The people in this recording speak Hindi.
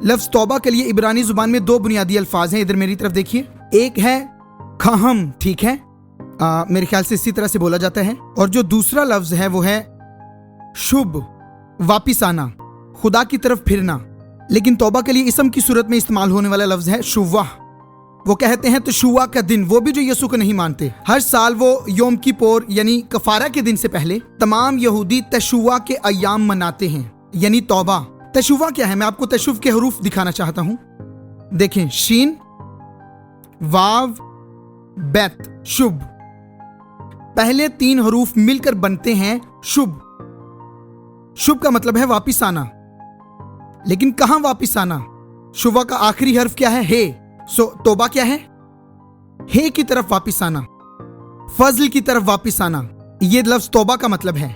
लफ्ज तौबा के लिए इब्रानी जुबान में दो बुनियादी अल्फाज हैं, इधर मेरी तरफ देखिए। एक है खहम, ठीक है, मेरे ख्याल से इसी तरह से बोला जाता है, और जो दूसरा लफ्ज है वो है शुभ, वापिस आना, खुदा की तरफ फिरना। लेकिन तौबा के लिए इसम की सूरत में इस्तेमाल होने वाला लफ्ज है शुव्वाह। वो कहते हैं तशुआ का दिन, वो भी जो यीशु को नहीं मानते। हर साल वो योम किपोर यानी कफारा के दिन से पहले तमाम यहूदी तशुआ के अय्याम मनाते हैं, यानी तौबा। तशुआ क्या है, मैं आपको तशुफ के हरूफ दिखाना चाहता हूं। देखें, शीन, वाव, बैत, शुभ। पहले 3 हरूफ मिलकर बनते हैं शुभ। शुभ का मतलब है वापिस आना, लेकिन कहां वापिस आना? शुवा का आखिरी हर्फ क्या है? हे। सो तौबा क्या है? हे की तरफ वापिस आना, फजल की तरफ वापिस आना। यह लफ्ज तौबा का मतलब है।